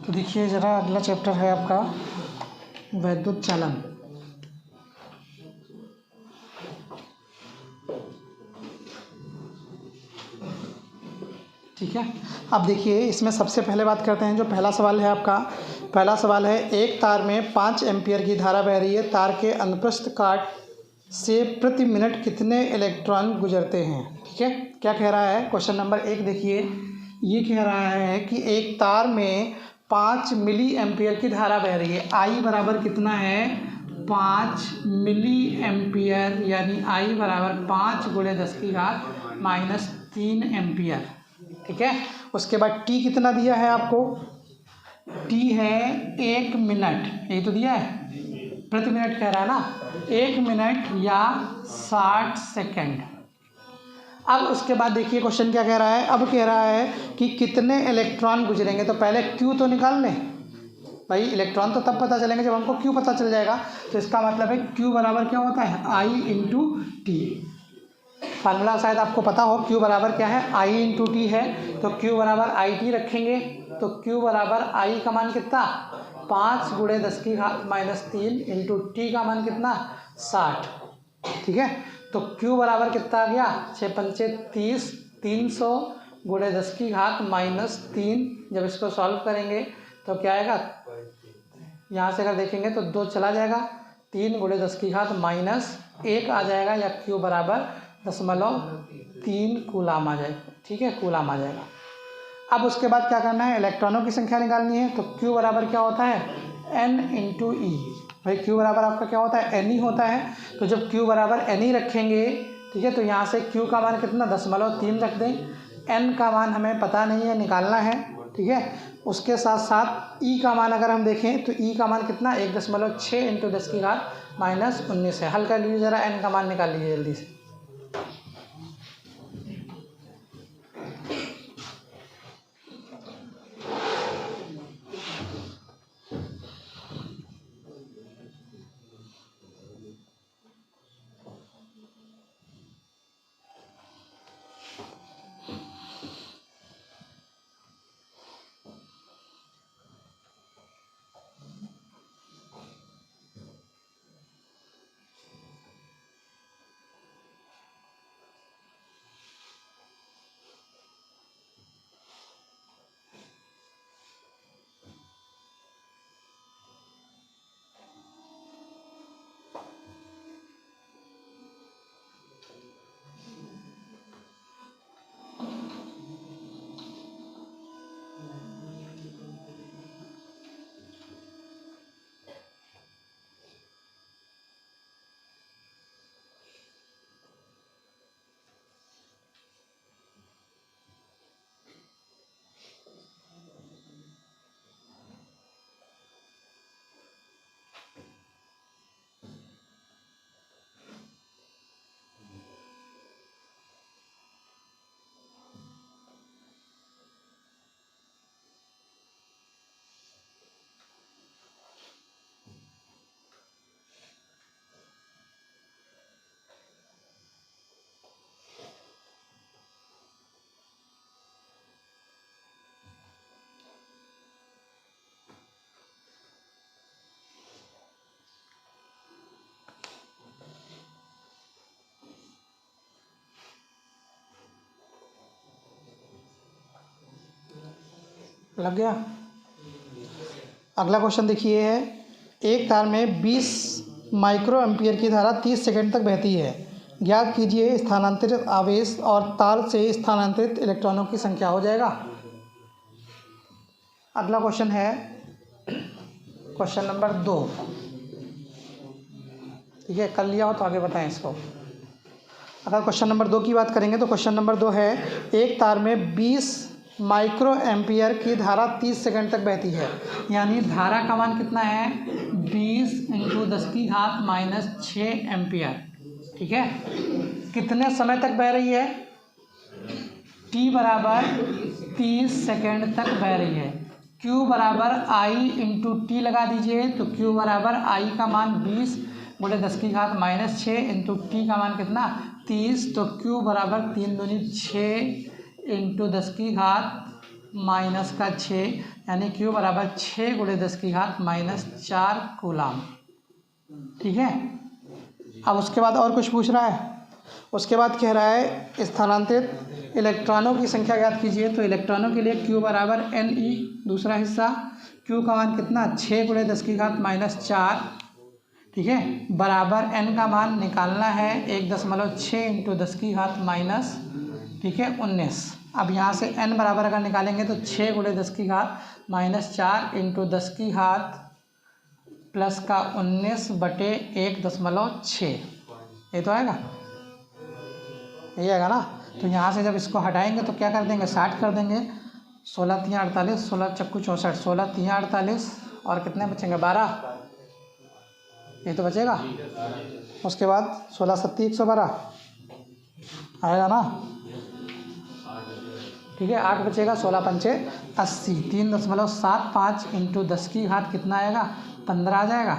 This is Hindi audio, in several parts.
तो देखिए ज़रा, अगला चैप्टर है आपका वैद्युत चालन। ठीक है, अब देखिए इसमें सबसे पहले बात करते हैं। जो पहला सवाल है आपका, पहला सवाल है, एक तार में 5 एम्पियर की धारा बह रही है। तार के अनुप्रस्थ काट से प्रति मिनट कितने इलेक्ट्रॉन गुजरते हैं। ठीक है, क्या कह रहा है क्वेश्चन नंबर 1। देखिए ये कह रहा है कि एक तार में 5 मिली एम्पियर की धारा बह रही है। आई बराबर कितना है, 5 मिली एम्पियर, यानी आई बराबर 5 × 10⁻³ एम्पियर। ठीक है, उसके बाद टी कितना दिया है आपको, टी है 1 मिनट, यही तो दिया है, प्रति मिनट कह रहा है ना, 1 मिनट या 60 सेकेंड। अब उसके बाद देखिए क्वेश्चन क्या कह रहा है, अब कह रहा है कि कितने इलेक्ट्रॉन गुजरेंगे। तो पहले क्यू तो निकाल लें भाई, इलेक्ट्रॉन तो तब पता चलेंगे जब हमको क्यू पता चल जाएगा। तो इसका मतलब है क्यू बराबर क्या होता है, आई इंटू टी। फार्मूला शायद आपको पता हो, क्यू बराबर क्या है, आई इंटू टी है। तो क्यू बराबर आई टी रखेंगे, तो क्यू बराबर आई का मान कितना, 5 × 10⁻³ इंटू टी का मान कितना, 60। ठीक है, तो क्यू बराबर कितना आ गया, 6 पंचे 30, 300 × 10⁻³ जब इसको सॉल्व करेंगे तो क्या आएगा, यहाँ से अगर देखेंगे तो 2 चला जाएगा, 3 × 10⁻1 आ जाएगा, या क्यू बराबर 0.3 कूलाम आ जाएगा। ठीक है, कूलाम आ जाएगा। अब उसके बाद क्या करना है, इलेक्ट्रॉनों की संख्या निकालनी है। तो क्यू बराबर क्या होता है, एन इंटू ई। भाई क्यू बराबर आपका क्या होता है, एन ई होता है। तो जब क्यू बराबर एन ई रखेंगे, ठीक है, तो यहाँ से क्यू का मान कितना, 0.3 रख दें। एन का मान हमें पता नहीं है, निकालना है। ठीक है, उसके साथ साथ ई का मान अगर हम देखें तो ई का मान कितना, 1.6 इंटू 10⁻⁻19 है। हल कर लीजिए ज़रा, एन का मान निकाल लीजिए जल्दी से। लग गया। अगला क्वेश्चन देखिए है, एक तार में 20 माइक्रो एम्पियर की धारा 30 सेकंड तक बहती है। ज्ञात कीजिए स्थानांतरित आवेश और तार से स्थानांतरित इलेक्ट्रॉनों की संख्या। हो जाएगा। अगला क्वेश्चन है क्वेश्चन नंबर 2। ठीक है, कर लिया हो तो आगे बताएं इसको। अगर क्वेश्चन नंबर 2 की बात करेंगे तो क्वेश्चन नंबर 2 है, एक तार में 20 माइक्रो एम्पियर की धारा 30 सेकंड तक बहती है। यानी धारा का मान कितना है, 20 × 10⁻⁻6 एम्पियर। ठीक है, कितने समय तक बह रही है, टी बराबर 30 सेकंड तक बह रही है। क्यू बराबर आई इंटू टी लगा दीजिए, तो क्यू बराबर आई का मान 20 × 10⁻6 इंटू टी का मान कितना, 30। तो क्यू बराबर 3 दूनी 6 इंटू 10⁻ -6, यानी Q बराबर 6 × 10⁻⁻4 कूलाम। ठीक है। अब उसके बाद और कुछ पूछ रहा है। उसके बाद कह रहा है स्थानांतरित इलेक्ट्रॉनों की संख्या ज्ञात कीजिए। तो इलेक्ट्रॉनों के लिए Q बराबर Ne, दूसरा हिस्सा Q का मान कितना 6 × 10⁻⁻4, ठीक है, बराबर n का मान निकालना है 1.6 × 10⁻, ठीक है, 19। अब यहाँ से n बराबर अगर निकालेंगे तो 6 × 10⁻⁴ × 10⁻+ का 19/1.6, ये तो आएगा, यही आएगा ना। तो यहाँ से जब इसको हटाएंगे तो क्या कर देंगे, 60 कर देंगे। 16 × 3 = 48, 16 × 4 = 64, 16 × 3 = 48 और कितने बचेंगे 12, ये तो बचेगा। उसके बाद 16 × 7 = 112 आएगा ना, ठीक है। 8 बचेगा, 16 × 5 = 80, 3.75 × 10⁻, कितना आएगा 15 आ जाएगा,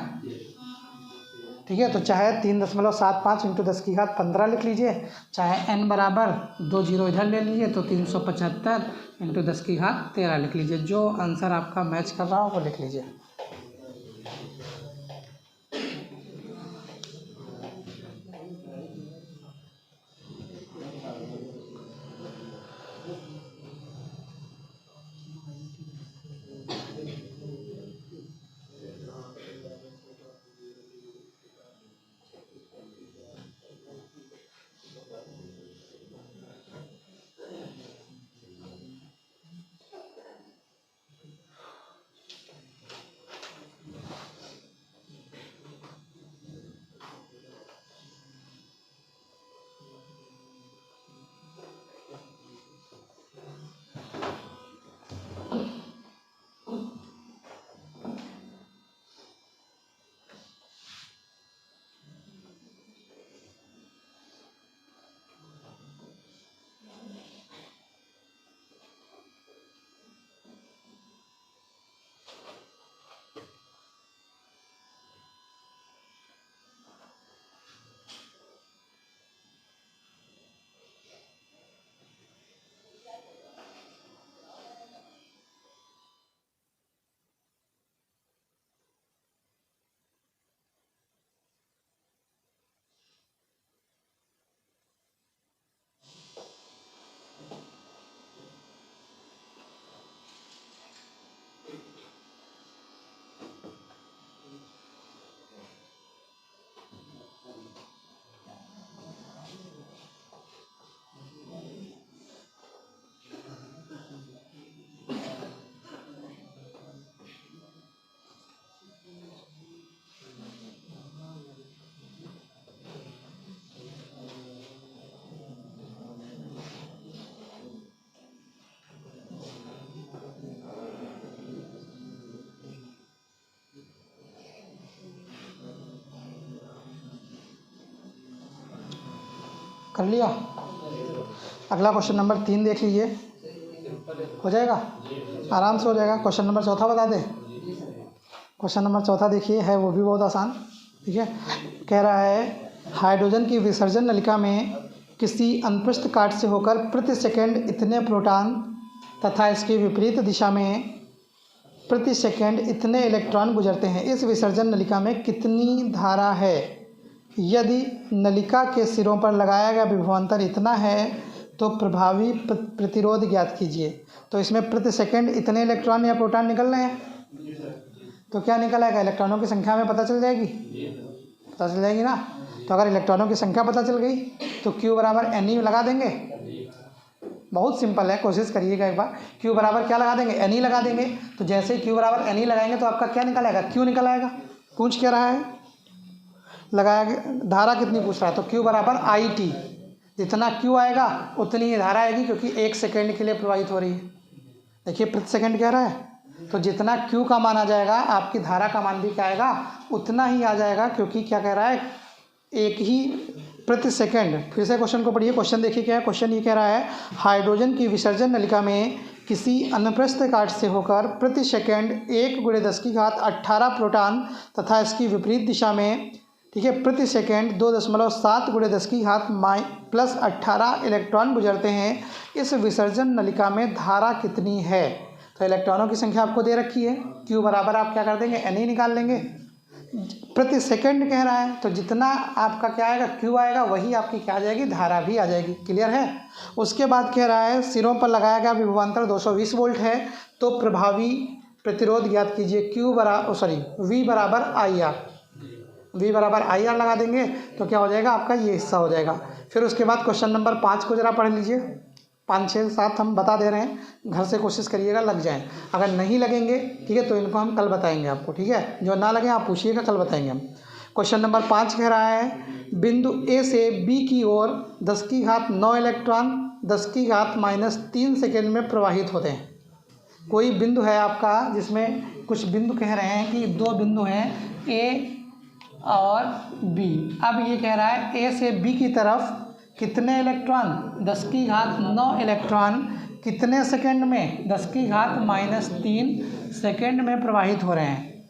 ठीक है। तो चाहे 3.75 × 10⁻15 लिख लीजिए, चाहे n बराबर 2 0 इधर ले लीजिए तो 375 × 10⁻13 लिख लीजिए। जो आंसर आपका मैच कर रहा हो वो लिख लीजिए। कर लिया। अगला क्वेश्चन नंबर 3 देख लीजिए, हो जाएगा, आराम से हो जाएगा। क्वेश्चन नंबर 4 बता दें। क्वेश्चन नंबर 4 देखिए, है वो भी बहुत आसान, ठीक है। कह रहा है हाइड्रोजन की विसर्जन नलिका में किसी अनुप्रस्थ काट से होकर प्रति सेकंड इतने प्रोटॉन तथा इसके विपरीत दिशा में प्रति सेकंड इतने इलेक्ट्रॉन गुजरते हैं। इस विसर्जन नलिका में कितनी धारा है? यदि नलिका के सिरों पर लगाया गया विभवांतर इतना है तो प्रभावी प्रतिरोध ज्ञात कीजिए। तो इसमें प्रति सेकंड इतने इलेक्ट्रॉन या प्रोटॉन निकल रहे हैं, तो क्या निकल आएगा, इलेक्ट्रॉनों की संख्या में पता चल जाएगी, पता चल जाएगी ना। तो अगर इलेक्ट्रॉनों की संख्या पता चल गई तो Q बराबर Ne लगा देंगे। बहुत सिंपल है, कोशिश करिएगा एक बार। Q बराबर क्या लगा देंगे, Ne लगा देंगे। तो जैसे ही Q बराबर Ne लगाएंगे तो आपका क्या निकल आएगा, Q निकल आएगा। पूछ क्या रहा है, लगाया धारा कितनी पूछ रहा है, तो Q बराबर IT, जितना Q आएगा उतनी ही धारा आएगी, क्योंकि 1 सेकेंड के लिए प्रवाहित हो रही है। देखिए प्रति सेकंड कह रहा है, तो जितना Q का मान आ जाएगा आपकी धारा का मान भी क्या आएगा, उतना ही आ जाएगा, क्योंकि क्या कह रहा है, एक ही प्रति सेकंड। फिर से क्वेश्चन को पढ़िए, क्वेश्चन देखिए क्या है। क्वेश्चन ये कह रहा है हाइड्रोजन की विसर्जन नलिका में किसी अनुप्रस्थ काट से होकर प्रति सेकंड 1 × 10⁸ प्रोटॉन तथा इसकी विपरीत दिशा में, ठीक है, प्रति सेकेंड 2.7 × 10⁻+18 इलेक्ट्रॉन गुजरते हैं। इस विसर्जन नलिका में धारा कितनी है? तो इलेक्ट्रॉनों की संख्या आपको दे रखी है, Q बराबर आप क्या कर देंगे, N निकाल लेंगे। प्रति सेकंड कह रहा है तो जितना आपका क्या आएगा, Q आएगा, वही आपकी क्या आ जाएगी, धारा भी आ जाएगी। क्लियर है। उसके बाद कह रहा है सिरों पर लगाया गया विभवांतर 220 वोल्ट है, तो प्रभावी प्रतिरोध ज्ञात कीजिए। V बराबर IR, V बराबर IR लगा देंगे तो क्या हो जाएगा आपका, ये हिस्सा हो जाएगा। फिर उसके बाद क्वेश्चन नंबर 5 को जरा पढ़ लीजिए। 5, 6, 7 हम बता दे रहे हैं, घर से कोशिश करिएगा लग जाएं। अगर नहीं लगेंगे ठीक है तो इनको हम कल बताएंगे आपको, ठीक है। जो ना लगे आप पूछिएगा, कल बताएंगे हम। क्वेश्चन नंबर 5 कह रहा है बिंदु A से B की ओर 10⁻9 इलेक्ट्रॉन 10⁻³ सेकेंड में प्रवाहित होते हैं। कोई बिंदु है आपका जिसमें कुछ बिंदु कह रहे हैं कि 2 बिंदु हैं A और B। अब ये कह रहा है A से B की तरफ कितने इलेक्ट्रॉन, 10⁻9 इलेक्ट्रॉन कितने सेकंड में, 10⁻³ सेकंड में प्रवाहित हो रहे हैं।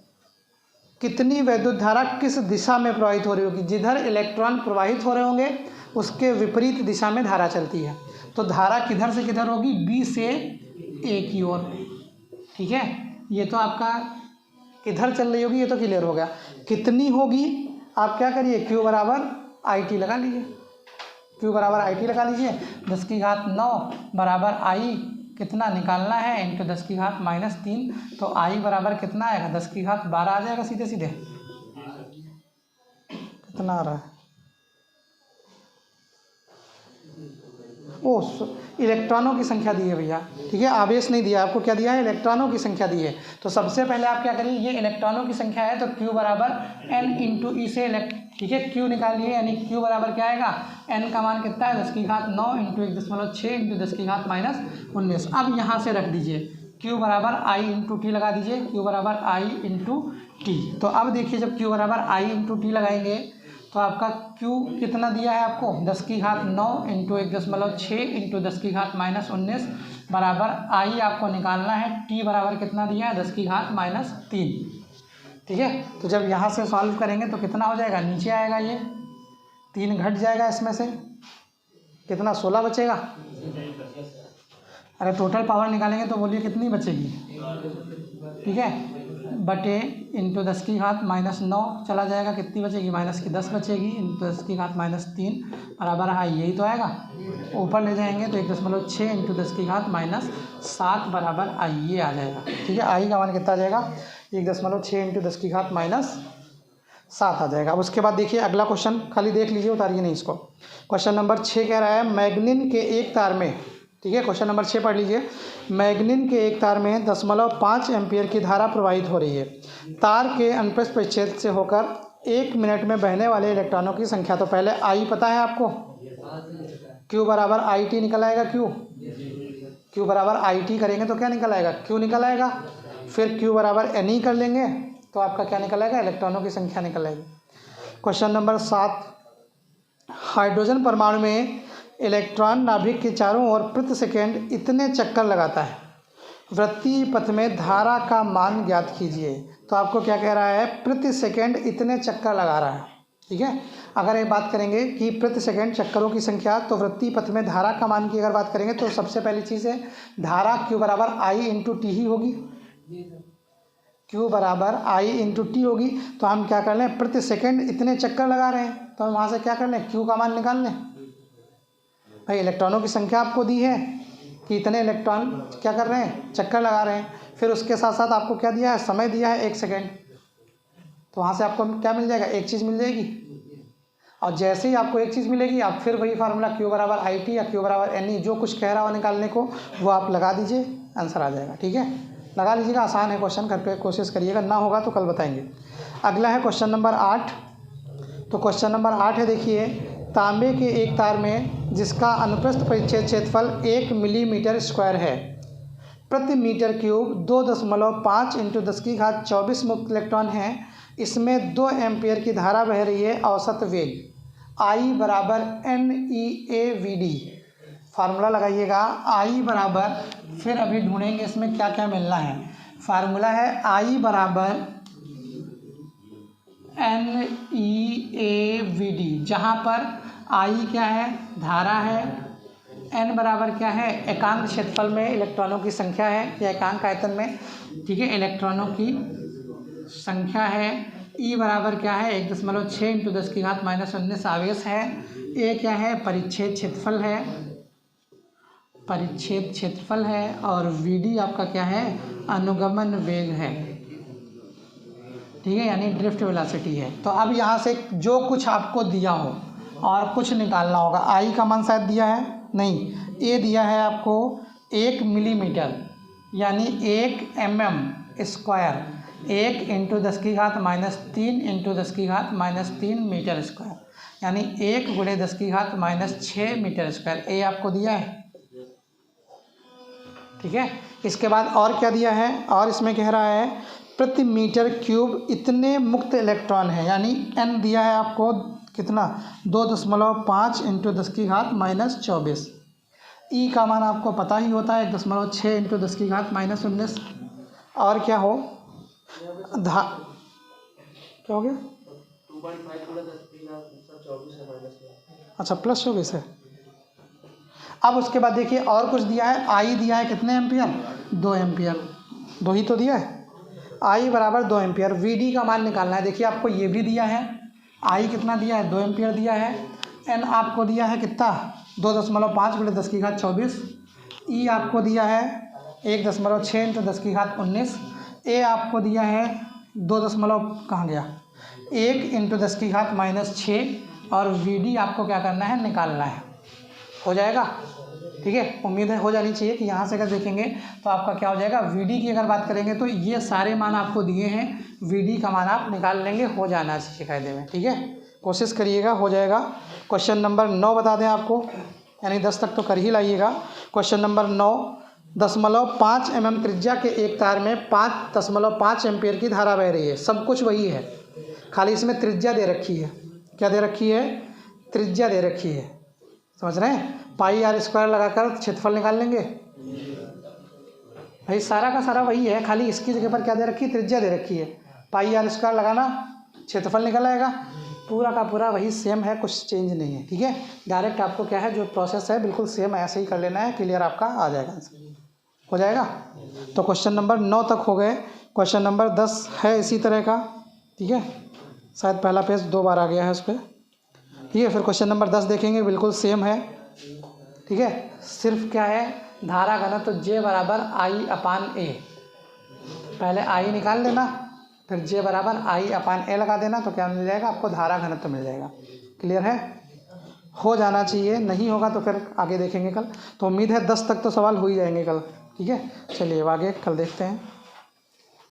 कितनी वैद्युत धारा किस दिशा में प्रवाहित हो रही होगी? जिधर इलेक्ट्रॉन प्रवाहित हो रहे होंगे उसके विपरीत दिशा में धारा चलती है। तो धारा किधर से किधर होगी, B से A की ओर। ठीक है, ये तो आपका किधर चल रही होगी ये तो क्लियर हो गया। कितनी होगी आप क्या करिए, Q बराबर IT लगा लीजिए। Q बराबर IT लगा लीजिए। 10⁻9 बराबर I कितना निकालना है इंटू 10⁻³ तो I बराबर कितना आएगा, 10⁻12 आ जाएगा सीधे सीधे। कितना आ रहा है, इलेक्ट्रॉनों की संख्या दी है भैया, ठीक है। आवेश नहीं दिया आपको, क्या दिया है, इलेक्ट्रॉनों की संख्या दी है। तो सबसे पहले आप क्या करिए, ये इलेक्ट्रॉनों की संख्या है तो Q बराबर N इंटू E से ठीक है, Q निकालिए, यानी Q बराबर क्या आएगा, N का मान कितना है, 10⁻9 इंटू 1.6 इंटू 10⁻−19। अब यहाँ से रख दीजिए Q बराबर I इंटू T लगा दीजिए, Q बराबर I इंटू T। तो अब देखिए जब Q बराबर I इंटू T लगाएंगे तो आपका Q कितना दिया है आपको, 10⁻9 इंटू 1.6 इंटू 10⁻−19 बराबर I आपको निकालना है। T बराबर कितना दिया है, 10⁻−3। ठीक है, तो जब यहाँ से सॉल्व करेंगे तो कितना हो जाएगा, नीचे आएगा, ये 3 घट जाएगा, इसमें से कितना 16 बचेगा। अरे टोटल पावर निकालेंगे तो बोलिए कितनी बचेगी, ठीक है, बटे इंटू 10⁻9 चला जाएगा, कितनी बचेगी, -10 बचेगी इंटू 10⁻3 बराबर I, यही तो आएगा। ऊपर ले जाएंगे तो 1.6 इंटू 10⁻7 बराबर I, ये आ जाएगा। ठीक है, I का मान कितना आ जाएगा, 1.6 इंटू 10⁻7 आ जाएगा। अब उसके बाद देखिए अगला क्वेश्चन, खाली देख लीजिए, उतारिए नहीं इसको। क्वेश्चन नंबर 6 कह रहा है मैग्नीन के एक तार में, ठीक है, क्वेश्चन नंबर 6 पढ़ लीजिए। मैग्नीन के एक तार में 0.5 एम्पियर की धारा प्रवाहित हो रही है। तार के अनुप्रस्थ परिच्छेद से होकर 1 मिनट में बहने वाले इलेक्ट्रॉनों की संख्या। तो पहले I पता है आपको, Q बराबर IT निकल आएगा। Q बराबर IT करेंगे तो क्या निकल आएगा, Q निकल आएगा। फिर Q बराबर NE कर लेंगे तो आपका क्या निकल आएगा, इलेक्ट्रॉनों की संख्या निकल आएगी। क्वेश्चन नंबर 7, हाइड्रोजन परमाणु में इलेक्ट्रॉन नाभिक के चारों ओर प्रति सेकेंड इतने चक्कर लगाता है, वृत्तीय पथ में धारा का मान ज्ञात कीजिए। तो आपको क्या कह रहा है, प्रति सेकेंड इतने चक्कर लगा रहा है। ठीक है, अगर ये बात करेंगे कि प्रति सेकेंड चक्करों की संख्या, तो वृत्तीय पथ में धारा का मान की अगर बात करेंगे तो सबसे पहली चीज़ है धारा Q बराबर I इंटू T ही होगी। Q बराबर I इंटू T होगी। तो हम क्या कर लें, प्रति सेकेंड इतने चक्कर लगा रहे हैं तो हम वहाँ से क्या कर लें, Q का मान निकाल लें। भाई इलेक्ट्रॉनों की संख्या आपको दी है कि इतने इलेक्ट्रॉन क्या कर रहे हैं, चक्कर लगा रहे हैं। फिर उसके साथ साथ आपको क्या दिया है, समय दिया है 1 सेकेंड। तो वहाँ से आपको क्या मिल जाएगा, एक चीज़ मिल जाएगी। और जैसे ही आपको एक चीज़ मिलेगी आप फिर वही फार्मूला Q बराबर IT या Q बराबर NE जो कुछ कह रहा हो निकालने को वो आप लगा दीजिए, आंसर आ जाएगा। ठीक है, लगा लीजिएगा, आसान है क्वेश्चन, करके कोशिश करिएगा, ना होगा तो कल बताएंगे। अगला है क्वेश्चन नंबर 8। तो क्वेश्चन नंबर 8 है, देखिए, तांबे के एक तार में जिसका अनुप्रस्थ परिच्छेद क्षेत्रफल 1 मिलीमीटर स्क्वायर है, प्रति मीटर क्यूब 2.5 इंटू 10⁻24 मुक्त इलेक्ट्रॉन हैं। इसमें 2 एम्पियर की धारा बह रही है। औसत वेग I बराबर NEAVD, फार्मूला लगाइएगा। I बराबर, फिर अभी ढूंढेंगे इसमें क्या क्या मिलना है। फार्मूला है I बराबर NEAVD, जहाँ पर I क्या है, धारा है, N बराबर क्या है, एकांक क्षेत्रफल में इलेक्ट्रॉनों की संख्या है या एकांक आयतन में, ठीक है, इलेक्ट्रॉनों की संख्या है। E बराबर क्या है, 1.6 इंटू 10⁻⁻19 आवेश है। A क्या है, परिच्छेद क्षेत्रफल है, परिच्छेद क्षेत्रफल है। और VD आपका क्या है, अनुगमन वेग है, ठीक है, यानी ड्रिफ्ट वेलोसिटी है। तो अब यहाँ से जो कुछ आपको दिया हो और कुछ निकालना होगा। I का मान शायद दिया है नहीं, A दिया है आपको 1 मिलीमीटर यानी 1 mm², 1 into 10⁻³ into 10⁻³ metre square, यानी 1 × 10⁻⁶ मीटर स्क्वायर। ए आपको दिया है, ठीक है। इसके बाद और क्या दिया है, और इसमें कह रहा है प्रति मीटर क्यूब इतने मुक्त इलेक्ट्रॉन है, यानी N दिया है आपको कितना, 2.5 इंटू 10⁻⁻24। E का मान आपको पता ही होता है 1.6 इंटू 10⁻⁻19। और क्या हो, क्या हो गया, 2.5 अच्छा +24 है। अब उसके बाद देखिए और कुछ दिया है। I दिया है कितने एम्पियर, 2 एम्पियर, 2 ही तो दिया है। I बराबर 2 एम्पियर। VD का मान निकालना है। देखिए आपको ये भी दिया है, I कितना दिया है, 2 एम्पियर दिया है। N आपको दिया है कितना, 2.5 × 10⁻24। E आपको दिया है 1.6 इंटू 10⁻19। A आपको दिया है 2 कहाँ गया, 1 इंटू 10⁻⁻6। और VD आपको क्या करना है, निकालना है। हो जाएगा, ठीक है, उम्मीद है हो जानी चाहिए कि यहाँ से अगर देखेंगे तो आपका क्या हो जाएगा। VD की अगर बात करेंगे तो ये सारे मान आपको दिए हैं, VD का मान आप निकाल लेंगे, हो जाना चाहिए कायदे में, ठीक है। कोशिश करिएगा, हो जाएगा। क्वेश्चन नंबर 9 बता दें आपको, यानी 10 तक तो कर ही लाइएगा। क्वेश्चन नंबर 9, 0.5 mm त्रिज्या के एक तार में 5.5 एम्पियर की धारा बह रही है। सब कुछ वही है, खाली इसमें त्रिज्या दे रखी है। क्या दे रखी है, त्रिज्या दे रखी है, समझ रहे हैं। πr² लगाकर क्षेत्रफल निकाल लेंगे भाई, सारा का सारा वही है, खाली इसकी जगह पर क्या दे रखी है, त्रिज्या दे रखी है। πr² लगाना, क्षेत्रफल निकल आएगा। पूरा का पूरा वही सेम है, कुछ चेंज नहीं है, ठीक है। डायरेक्ट आपको क्या है, जो प्रोसेस है बिल्कुल सेम ऐसे ही कर लेना है, क्लियर आपका आ जाएगा, हो जाएगा। तो क्वेश्चन नंबर 9 तक हो गए। क्वेश्चन नंबर 10 है इसी तरह का, ठीक है, शायद पहला पेज 2 बार आ गया है उस पर, ठीक है। फिर क्वेश्चन नंबर 10 देखेंगे, बिल्कुल सेम है, ठीक है। सिर्फ क्या है, धारा घनत्व तो J बराबर I/A, पहले I निकाल लेना, फिर J बराबर I/A लगा देना, तो क्या मिल जाएगा आपको, धारा घनत्व मिल जाएगा। क्लियर है, हो जाना चाहिए, नहीं होगा तो फिर आगे देखेंगे कल। तो उम्मीद है 10 तक तो सवाल हो ही जाएंगे कल, ठीक है। चलिए अब आगे कल देखते हैं।